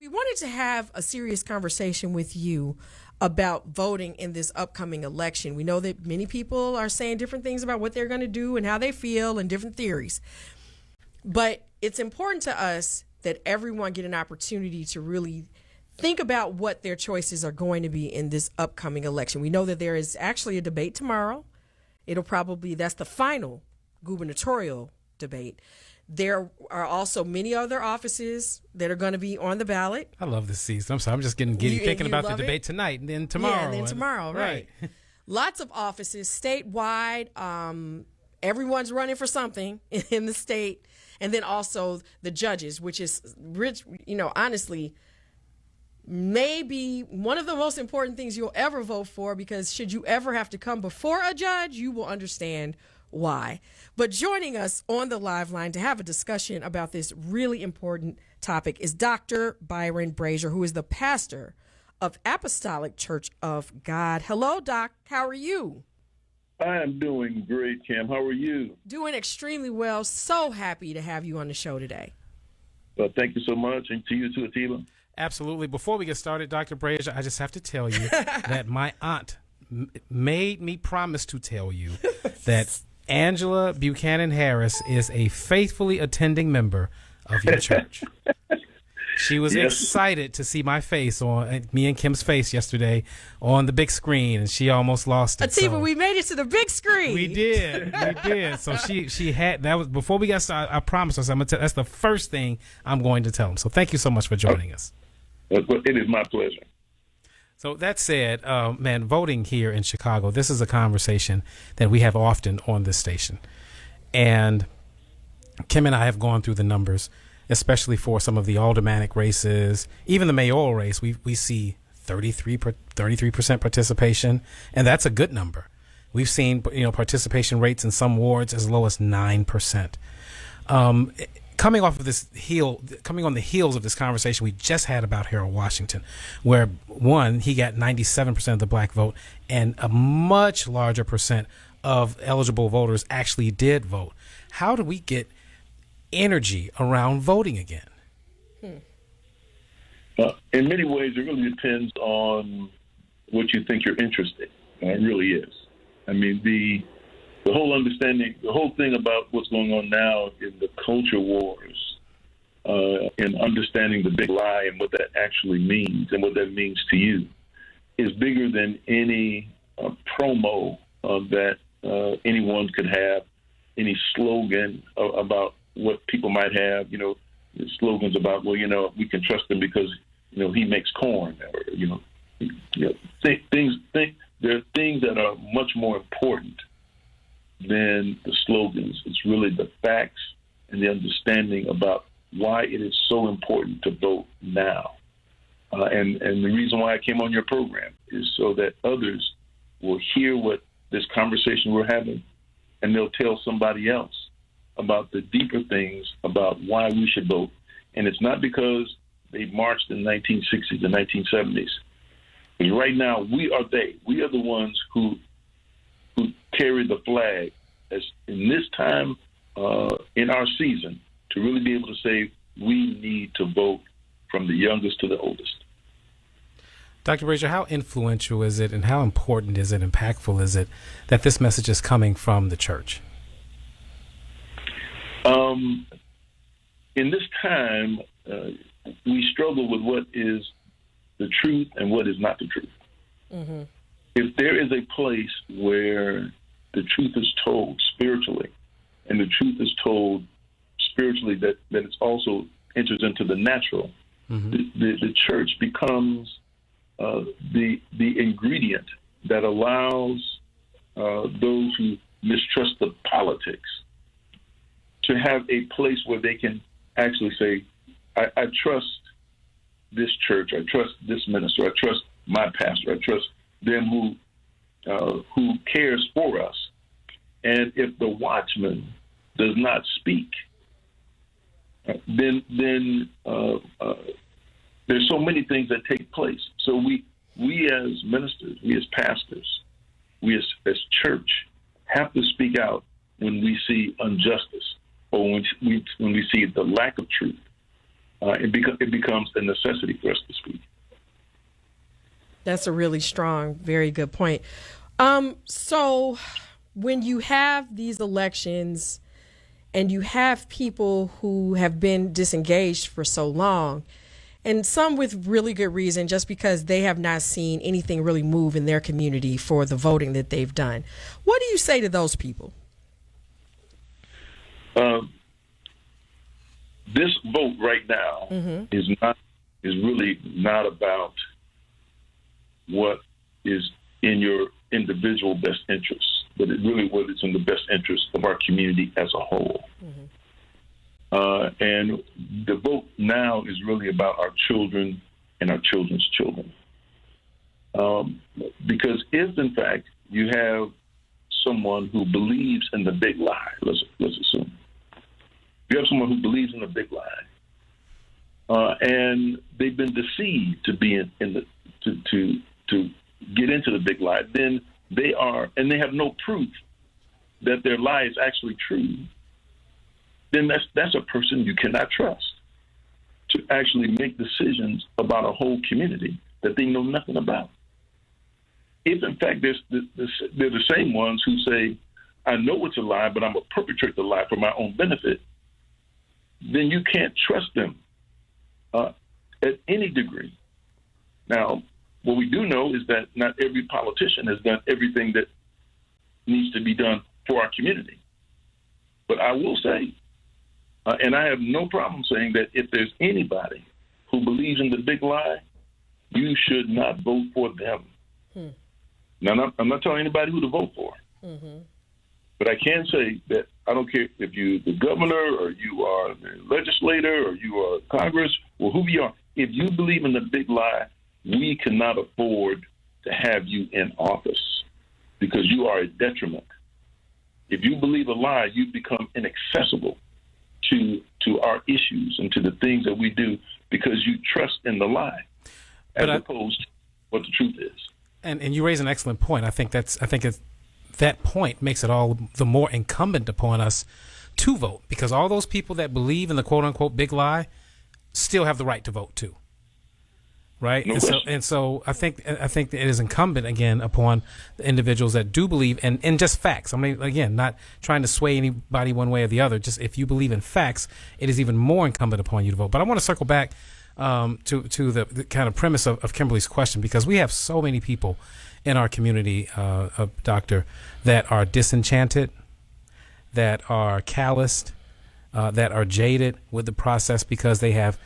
We wanted to have a serious conversation with you about voting in this upcoming election. We know that many people are saying different things about what they're going to do and how they feel and different theories. But it's important to us that everyone get an opportunity to really think about what their choices are going to be in this upcoming election. We know that there is actually a debate tomorrow. That's the final gubernatorial debate. There are also many other offices that are going to be on the ballot. I love this season. I'm sorry. I'm just getting giddy thinking about the debate tonight and then tomorrow. Yeah, and then tomorrow, right. Lots of offices statewide. Everyone's running for something in the state. And then also the judges, which is, honestly, maybe one of the most important things you'll ever vote for, because should you ever have to come before a judge, you will understand why. But joining us on the live line to have a discussion about this really important topic is Dr. Byron Brazier, who is the pastor of Apostolic Church of God. Hello, Doc. How are you? I am doing great, Kim. How are you? Doing extremely well. So happy to have you on the show today. Well, thank you so much. And to you too, Atiba. Absolutely. Before we get started, Dr. Brazier, I just have to tell you that my aunt made me promise to tell you that Angela Buchanan Harris is a faithfully attending member of your church. She was excited to see my face me and Kim's face yesterday on the big screen, and she almost lost it. Atiba, we made it to the big screen. We did. So she had, that was before we got started. I promised us that's the first thing I'm going to tell them. So thank you so much for joining us. It is my pleasure. So that said, voting here in Chicago, this is a conversation that we have often on this station. And Kim and I have gone through the numbers, especially for some of the aldermanic races, even the mayoral race. We see 33% participation, and that's a good number. We've seen participation rates in some wards as low as 9%. Coming on the heels of this conversation we just had about Harold Washington, where he got 97% of the black vote, and a much larger percent of eligible voters actually did vote. How do we get energy around voting again? In many ways, it really depends on what you think you're interested in. It really is. I mean, the whole understanding, the whole thing about what's going on now in the culture wars, and understanding the big lie and what that actually means and what that means to you, is bigger than any promo that anyone could have, any slogan about what people might have, slogans about, we can trust him because, he makes corn, or, there are things that are much more important than the slogans. It's really the facts and the understanding about why it is so important to vote now. And the reason why I came on your program is so that others will hear what this conversation we're having, and they'll tell somebody else about the deeper things about why we should vote. And it's not because they marched in the 1960s and 1970s. Because right now, we are the ones who carry the flag as in this time in our season to really be able to say we need to vote from the youngest to the oldest. Dr. Brazier, how influential is it and how important is it, impactful is it that this message is coming from the church? In this time, we struggle with what is the truth and what is not the truth. Mm-hmm. If there is a place where the truth is told spiritually, and the truth is told spiritually that it also enters into the natural, mm-hmm. the church becomes the ingredient that allows those who mistrust the politics to have a place where they can actually say, I trust this church, I trust this minister, I trust my pastor, I trust them who cares for us. And if the watchman does not speak, then there's so many things that take place. So we as ministers, we as pastors, we as church have to speak out when we see injustice or when we see the lack of truth. it becomes a necessity for us to speak. That's a really strong, very good point. So when you have these elections and you have people who have been disengaged for so long, and some with really good reason, just because they have not seen anything really move in their community for the voting that they've done, what do you say to those people? This vote right now is really not about what is in your individual best interests, but it really what is in the best interest of our community as a whole. And the vote now is really about our children and our children's children. Because if, in fact, you have someone who believes in the big lie, let's assume. You have someone who believes in the big lie, and they've been deceived to be to get into the big lie, then they have no proof that their lie is actually true. Then that's a person you cannot trust to actually make decisions about a whole community that they know nothing about. If, in fact, they're the same ones who say, I know it's a lie, but I'm going to perpetrate the lie for my own benefit, then you can't trust them at any degree. Now, what we do know is that not every politician has done everything that needs to be done for our community. But I will say, and I have no problem saying that if there's anybody who believes in the big lie, you should not vote for them. Now, I'm not telling anybody who to vote for. But I can say that I don't care if you're the governor or you are the legislator or you are Congress or who you are. If you believe in the big lie, we cannot afford to have you in office because you are a detriment. If you believe a lie, you become inaccessible to our issues and to the things that we do because you trust in the lie as opposed to what the truth is. And you raise an excellent point. I think that point makes it all the more incumbent upon us to vote because all those people that believe in the quote unquote big lie still have the right to vote too. Right. No so I think it is incumbent again upon the individuals that do believe in just facts. I mean, again, not trying to sway anybody one way or the other. Just if you believe in facts, it is even more incumbent upon you to vote. But I want to circle back to the kind of premise of Kimberly's question because we have so many people in our community, Doctor, that are disenchanted, that are calloused, that are jaded with the process because they have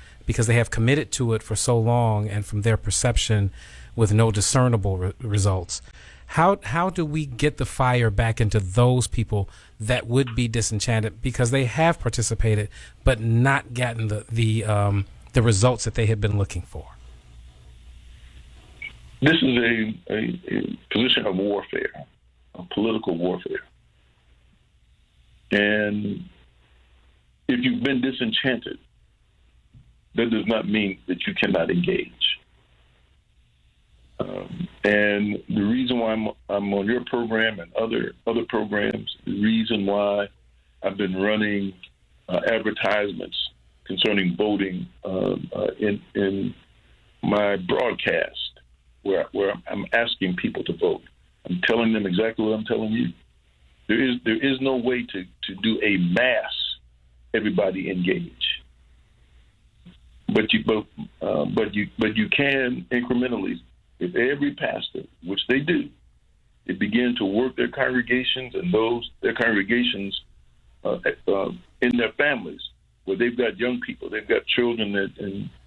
committed to it for so long and from their perception with no discernible results. How do we get the fire back into those people that would be disenchanted because they have participated but not gotten the results that they had been looking for? This is a position of warfare, of political warfare. And if you've been disenchanted, that does not mean that you cannot engage. And the reason why I'm on your program and other programs, the reason why I've been running advertisements concerning voting in my broadcast, where I'm asking people to vote. I'm telling them exactly what I'm telling you. There is no way to do a mass everybody engage. But you can incrementally, if every pastor, which they do, they begin to work their congregations and their congregations in their families, where they've got young people, they've got children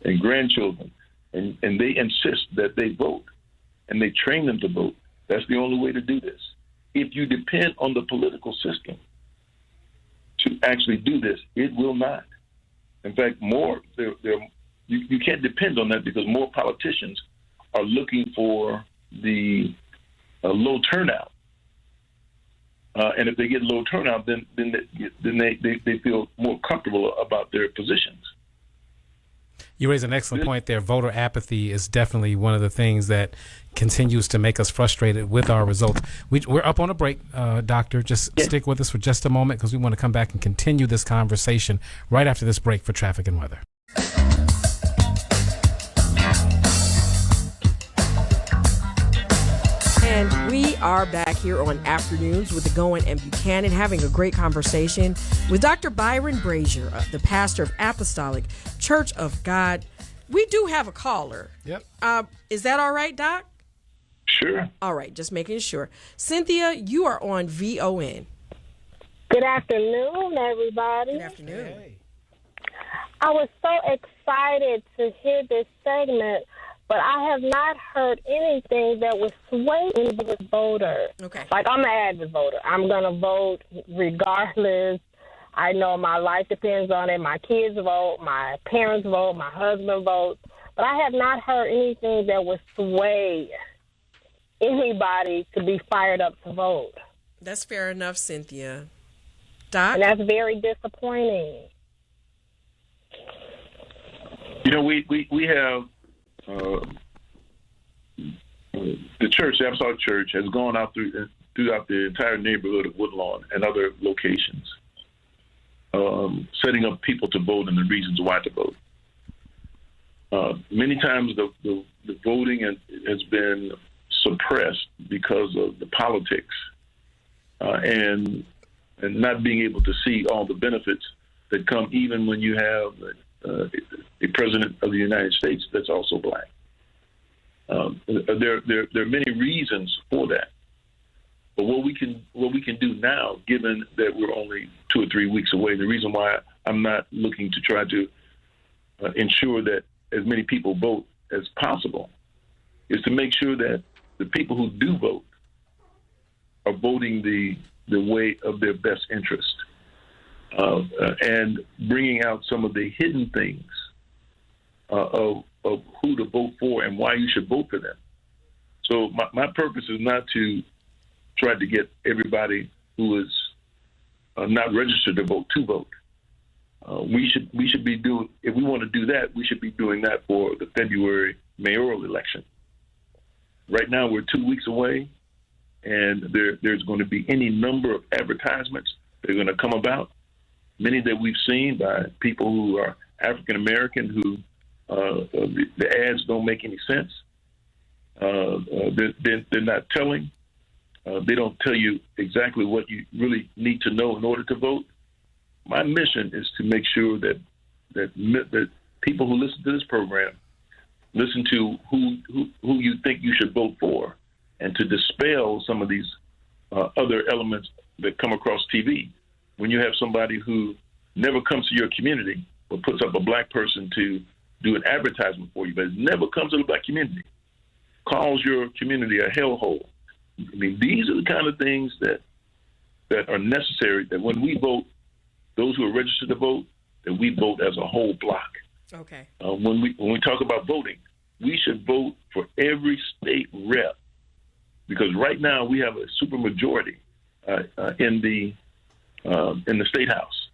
and grandchildren, and they insist that they vote, and they train them to vote. That's the only way to do this. If you depend on the political system to actually do this, it will not. In fact, you can't depend on that because more politicians are looking for the low turnout. And if they get low turnout, then they feel more comfortable about their positions. You raise an excellent point there. Voter apathy is definitely one of the things that continues to make us frustrated with our results. We're up on a break, Doctor. Just stick with us for just a moment because we want to come back and continue this conversation right after this break for traffic and weather. are back here on Afternoons with Egonmwan and Buchanan, having a great conversation with Dr. Byron Brazier, the pastor of Apostolic Church of God. We do have a caller. Yep. Is that all right, Doc? Sure. All right, just making sure. Cynthia, you are on VON. Good afternoon, everybody. Good afternoon. Hey. I was so excited to hear this segment, but I have not heard anything that would sway me as a voter. Okay. Like, I'm an avid voter. I'm going to vote regardless. I know my life depends on it. My kids vote, my parents vote, my husband votes. But I have not heard anything that would sway anybody to be fired up to vote. That's fair enough, Cynthia. Doc? And that's very disappointing. You know, we have the church, the Apostolic Church, has gone out throughout the entire neighborhood of Woodlawn and other locations, setting up people to vote and the reasons why to vote. Many times the voting has been suppressed because of the politics and not being able to see all the benefits that come even when you have a president of the United States that's also black. There are many reasons for that. But what we can do now, given that we're only 2 or 3 weeks away, the reason why I'm not looking to try to ensure that as many people vote as possible is to make sure that the people who do vote are voting the way of their best interest, and bringing out some of the hidden things of who to vote for and why you should vote for them. So my purpose is not to try to get everybody who is not registered to vote. We should be doing, if we want to do that, we should be doing that for the February mayoral election. Right now, we're 2 weeks away, and there's going to be any number of advertisements that are going to come about, many that we've seen by people who are African American who the ads don't make any sense. They're not telling. They don't tell you exactly what you really need to know in order to vote. My mission is to make sure that people who listen to this program listen to who you think you should vote for, and to dispel some of these other elements that come across TV. When you have somebody who never comes to your community but puts up a black person to do an advertisement for you, but never comes to the black community, calls your community a hellhole. I mean, these are the kind of things that are necessary, that when we vote, those who are registered to vote, that we vote as a whole block. Okay. When we talk about voting, we should vote for every state rep, because right now we have a supermajority in the state house.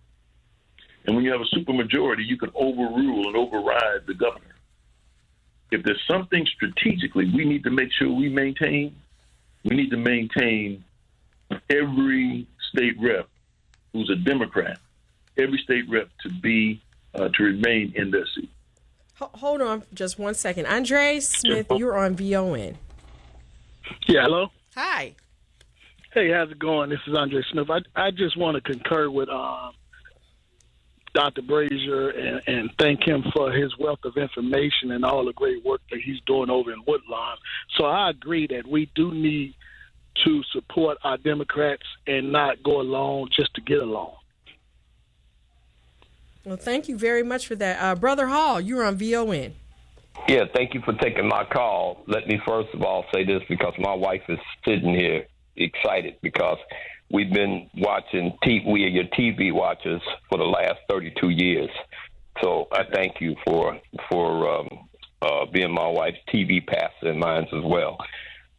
And when you have a supermajority, you can overrule and override the governor. If there's something strategically we need to make sure we need to maintain every state rep who's a Democrat, every state rep to remain in their seat. Hold on just 1 second. Andre Smith, you're on VON. Yeah, hello? Hi. Hey, how's it going? This is Andre Smith. I just want to concur with Dr. Brazier and thank him for his wealth of information and all the great work that he's doing over in Woodlawn. So I agree that we do need to support our Democrats and not go along just to get along. Well, thank you very much for that. Brother Hall, you're on VON. Yeah, thank you for taking my call. Let me first of all say this, because my wife is sitting here excited because we've been watching we are your TV watchers for the last 32 years. So I thank you for being my wife's TV pastor and mine as well.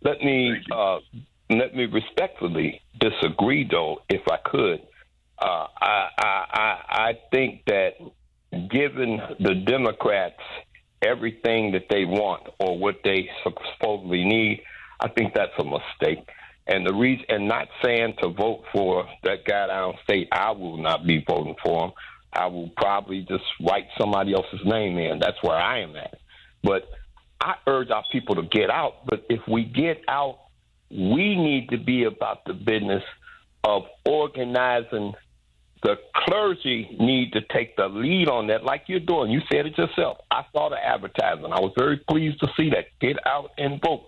Let me respectfully disagree, though, if I could. I think that giving the Democrats everything that they want or what they supposedly need, I think that's a mistake. And the reason, and not saying to vote for that guy downstate, I will not be voting for him. I will probably just write somebody else's name in. That's where I am at. But I urge our people to get out. But if we get out we need to be about the business of organizing. The clergy need to take the lead on that like you're doing. You said it yourself. I saw the advertisement. I was very pleased to see that. Get out and vote.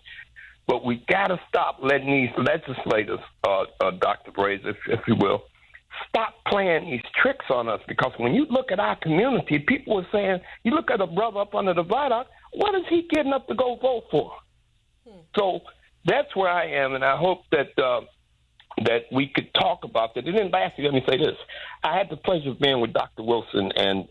But we got to stop letting these legislators, Dr. Brazier, if you will, stop playing these tricks on us. Because when you look at our community, people are saying, you look at a brother up under the viaduct, what is he getting up to go vote for? So that's where I am, and I hope that that we could talk about that. And then lastly, let me say this. I had the pleasure of being with Dr. Wilson and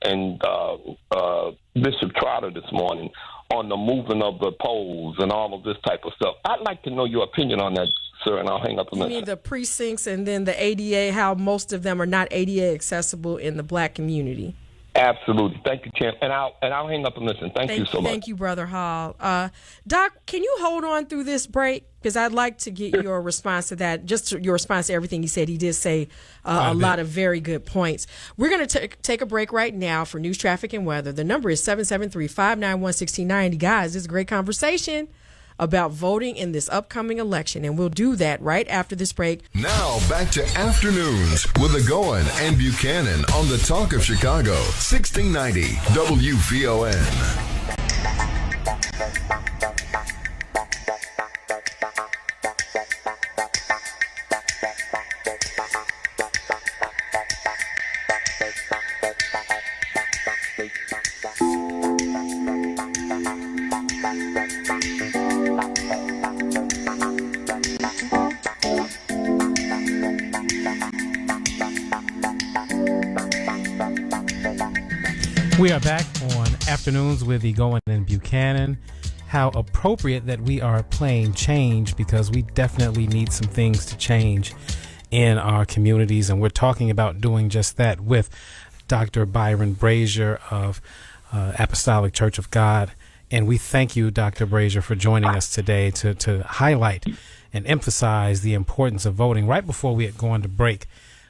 Bishop Trotter this morning on the moving of the polls and all of this type of stuff. I'd like to know your opinion on that, sir, and I'll hang up a minute. You mean the precincts and then the ADA, how most of them are not ADA accessible in the black community? Absolutely. Thank you, Tim. And I'll hang up and listen. Thank you so much. Thank you, Brother Hall. Doc, can you hold on through this break? Because I'd like to get your response to that, just your response to everything he said. He did say a lot of very good points. We're going to take a break right now for news, traffic, and weather. The number is 773-591-1690. Guys, this is a great conversation about voting in this upcoming election, and we'll do that right after this break. Now back to Afternoons with Egonmwan and Buchanan on the Talk of Chicago, 1690 WVON. We are back on Afternoons with Egonmwan and Buchanan. How appropriate that we are playing change, because we definitely need some things to change in our communities, and we're talking about doing just that with Dr. Byron Brazier of Apostolic Church of God. And we thank you, Dr. Brazier, for joining us today to highlight and emphasize the importance of voting. Right before we had gone to break,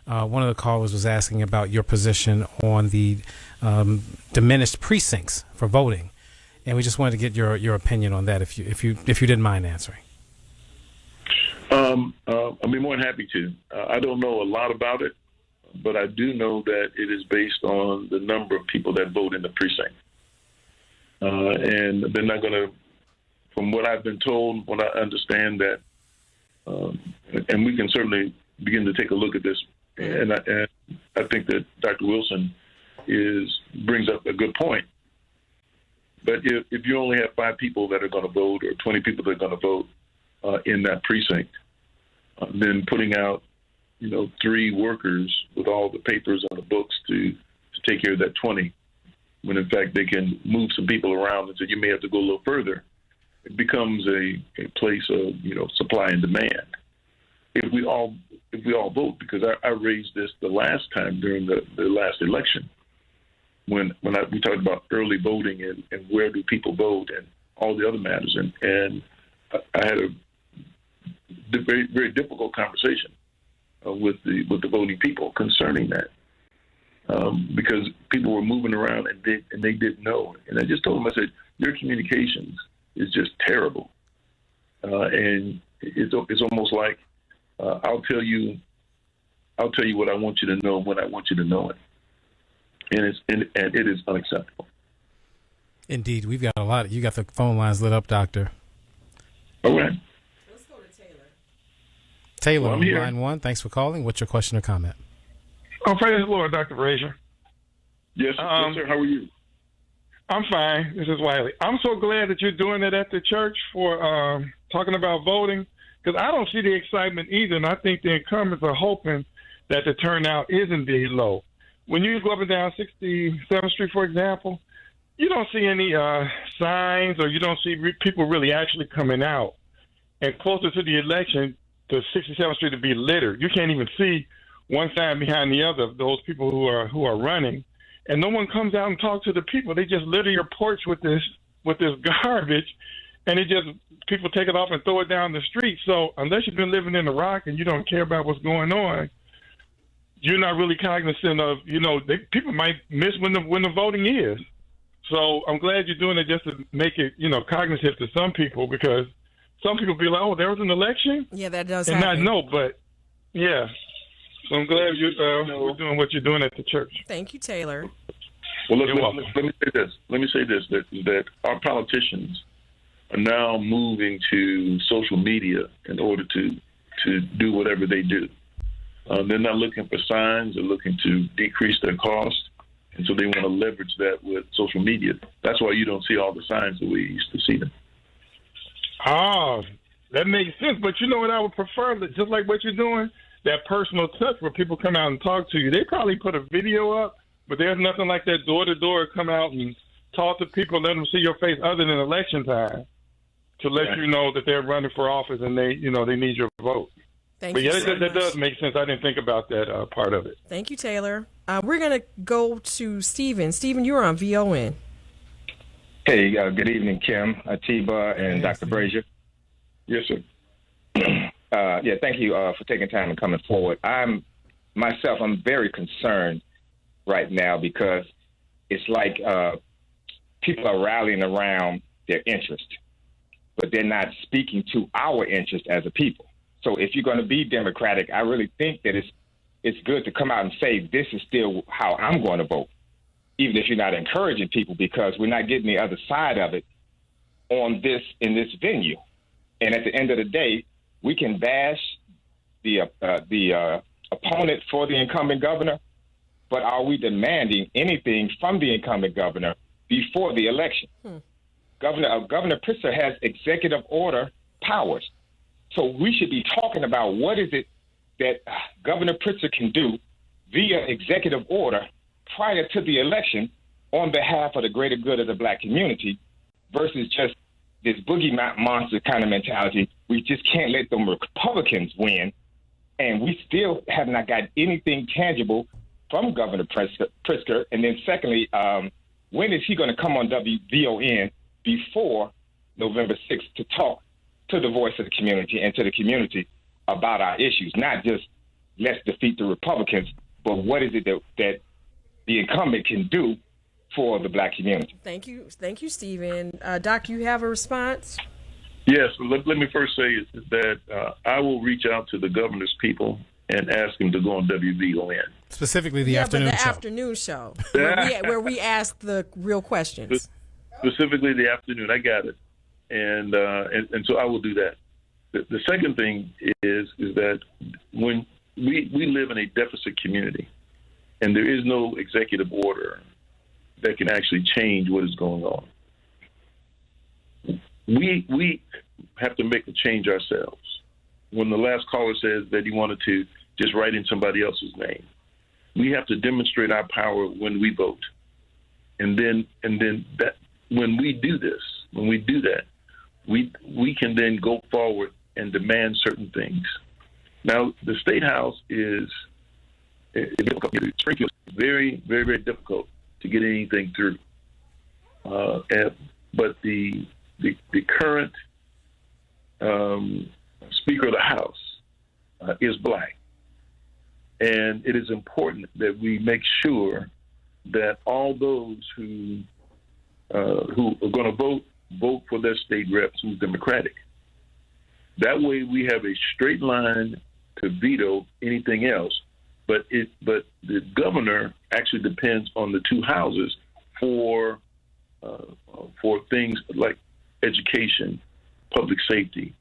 one of the callers was asking about your position on the diminished precincts for voting, and we just wanted to get your opinion on that, if you didn't mind answering. I'd be more than happy to. I don't know a lot about it, but I do know that it is based on the number of people that vote in the precinct, and they're not going to. From what I've been told, what I understand that, and we can certainly begin to take a look at this. And I think that Dr. Wilson brings up a good point. But if you only have 5 people that are going to vote, or 20 people that are going to vote in that precinct, then putting out 3 workers with all the papers and the books to take care of that 20, when in fact they can move some people around, and so you may have to go a little further, it becomes a place of supply and demand. If we all vote, because I raised this the last time during the last election, when we talked about early voting and where do people vote and all the other matters, and I had a very, very difficult conversation with the voting people concerning that, because people were moving around and they didn't know, and I just told them, I said, your communications is just terrible, and it's almost like I'll tell you what I want you to know when I want you to know it, and it is unacceptable. Indeed, we've got a lot. You got the phone lines lit up, Doctor. All right. Let's go to Taylor. Taylor, I'm here. line 1. Thanks for calling. What's your question or comment? Oh, praise the Lord, Dr. Brazier. Yes, yes, sir. How are you? I'm fine. This is Wiley. I'm so glad that you're doing it at the church for talking about voting, because I don't see the excitement either, and I think the incumbents are hoping that the turnout is indeed low. When you go up and down 67th Street, for example, you don't see any signs, or you don't see people really actually coming out. And closer to the election, the 67th Street will be littered. You can't even see one sign behind the other of those people who are running, and no one comes out and talks to the people. They just litter your porch with this garbage, and people take it off and throw it down the street. So unless you've been living in the Rock and you don't care about what's going on, you're not really cognizant of, people might miss when the voting is. So I'm glad you're doing it just to make it, cognizant to some people, because some people be like, "Oh, there was an election," Yeah, that does and happen. not know. But yeah, so I'm glad you're doing what you're doing at the church. Thank you, Taylor. Well, You're welcome. let me say this. Let me say this: that our politicians are now moving to social media in order to do whatever they do. They're not looking for signs; they're looking to decrease their cost, and so they want to leverage that with social media. That's why you don't see all the signs that we used to see them. Oh, that makes sense. But you know what I would prefer? Just like what you're doing, that personal touch where people come out and talk to you. They probably put a video up, but there's nothing like that door-to-door come out and talk to people, let them see your face other than election time to let you know that they're running for office and they need your vote. Thank But you yeah, so that much. does make sense. I didn't think about that part of it. Thank you, Taylor. We're going to go to Stephen. Stephen, you're on VON. Hey, good evening, Kim, Atiba, and Dr. Brazier. Yes, sir. Yeah, thank you for taking time and coming forward. I'm very concerned right now because it's like people are rallying around their interest, but they're not speaking to our interest as a people. So if you're going to be Democratic, I really think that it's good to come out and say this is still how I'm going to vote, even if you're not encouraging people, because we're not getting the other side of it in this venue. And at the end of the day, we can bash the opponent for the incumbent governor, but are we demanding anything from the incumbent governor before the election? Governor Pritzker has executive order powers. So we should be talking about what is it that Governor Pritzker can do via executive order prior to the election on behalf of the greater good of the black community versus just this boogie monster kind of mentality. We just can't let them Republicans win. And we still have not got anything tangible from Governor Pritzker. And then secondly, when is he going to come on WVON before November 6th to talk to the voice of the community and to the community about our issues? Not just let's defeat the Republicans, but what is it that the incumbent can do for the black community? Thank you, Stephen. Doc, you have a response? Yes. Let me first say is that I will reach out to the governor's people and ask him to go on WVON. Specifically the afternoon show. Afternoon show, where we ask the real questions. Specifically the afternoon. I got it. And so I will do that. The second thing is that when we live in a deficit community and there is no executive order that can actually change what is going on, we have to make the change ourselves. When the last caller says that he wanted to just write in somebody else's name, we have to demonstrate our power when we vote. And then that when we do that, we can then go forward and demand certain things. Now, the State House is difficult. Springfield is very, very, very difficult to get anything through. But the current Speaker of the House is black. And it is important that we make sure that all those who are going to vote for their state reps who's Democratic. That way we have a straight line to veto anything else. But the governor actually depends on the two houses for things like education, public safety,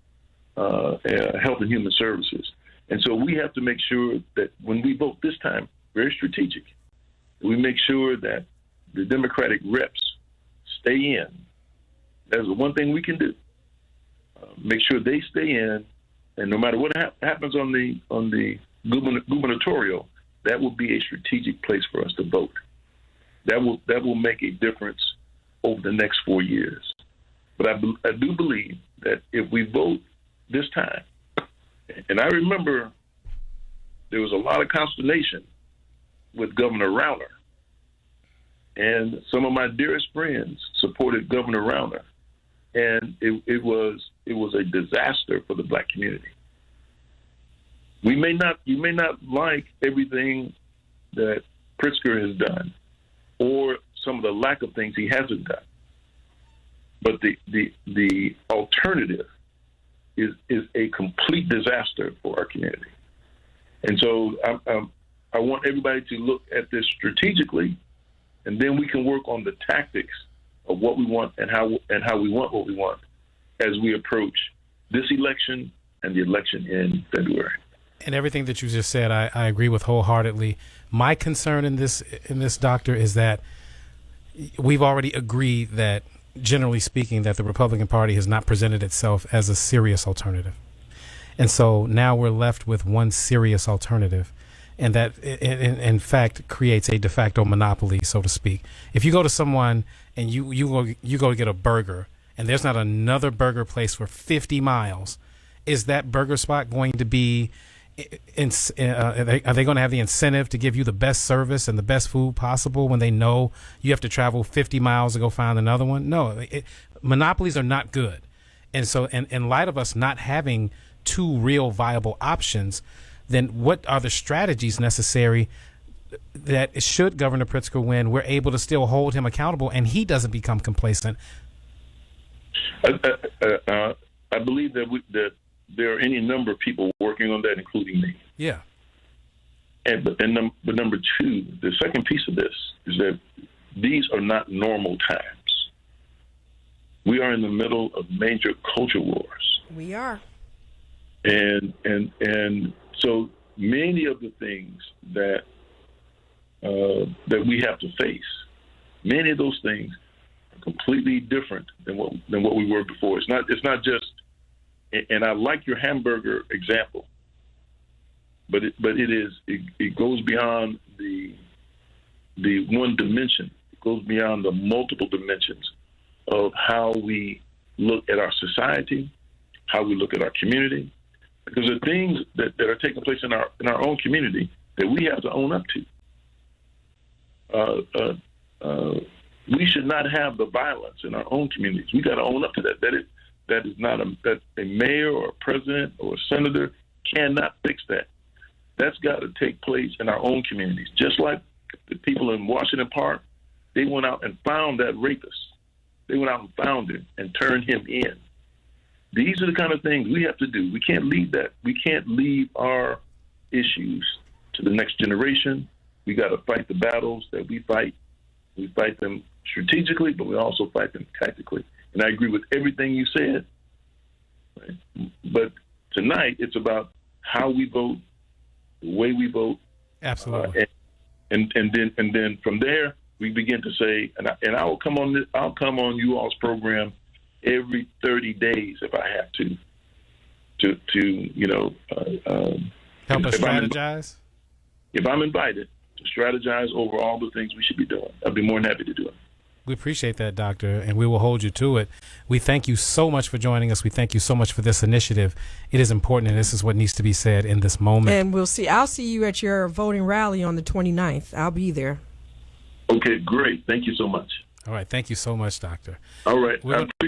health and human services. And so we have to make sure that when we vote this time, very strategic, we make sure that the Democratic reps stay in. That's the one thing we can do. Make sure they stay in, and no matter what happens on the gubernatorial, that will be a strategic place for us to vote. That will make a difference over the next 4 years. But I do believe that if we vote this time, and I remember there was a lot of consternation with Governor Rauner, and some of my dearest friends supported Governor Rauner, and it was a disaster for the black community. You may not like everything that Pritzker has done, or some of the lack of things he hasn't done, but the alternative disaster for our community. And so I want everybody to look at this strategically, and then we can work on the tactics of what we want and how we want what we want as we approach this election and the election in February. And everything that you just said, I agree with wholeheartedly. My concern in this, doctor, is that we've already agreed that, generally speaking, that the Republican Party has not presented itself as a serious alternative. And so now we're left with one serious alternative, and that, in fact, creates a de facto monopoly, so to speak. If you go to someone and you go to get a burger, and there's not another burger place for 50 miles, is that burger spot going to be are they going to have the incentive to give you the best service and the best food possible when they know you have to travel 50 miles to go find another one? No, monopolies are not good. And so in light of us not having two real viable options, then what are the strategies necessary that, should Governor Pritzker win, we're able to still hold him accountable and he doesn't become complacent? I believe that there are any number of people working on that, including me. Yeah. But number two, the second piece of this is that these are not normal times. We are in the middle of major culture wars. We are. And so many of the things that we have to face, many of those things are completely different than what we were before. It's not just. And I like your hamburger example, but it goes beyond the one dimension. It goes beyond the multiple dimensions of how we look at our society, how we look at our community, because there are things that are taking place in our own community that we have to own up to. We should not have the violence in our own communities. We got to own up to that. That is not that a mayor or a president or a senator cannot fix that. That's got to take place in our own communities. Just like the people in Washington Park, they went out and found that rapist. They went out and found him and turned him in. These are the kind of things we have to do. We can't leave that. We can't leave our issues to the next generation. We got to fight the battles that we fight. We fight them strategically, but we also fight them tactically. And I agree with everything you said. Right? But tonight, it's about how we vote, the way we vote. Absolutely. And then from there, we begin to say, and I will come on I'll come on you all's program every 30 days if I have to help us strategize. If I'm invited to strategize over all the things we should be doing, I'd be more than happy to do it. We appreciate that, Doctor, and we will hold you to it. We thank you so much for joining us. We thank you so much for this initiative. It is important, and this is what needs to be said in this moment. And I'll see you at your voting rally on the 29th. I'll be there. Okay, great. Thank you so much. All right. Thank you so much, Doctor. All right. I appreciate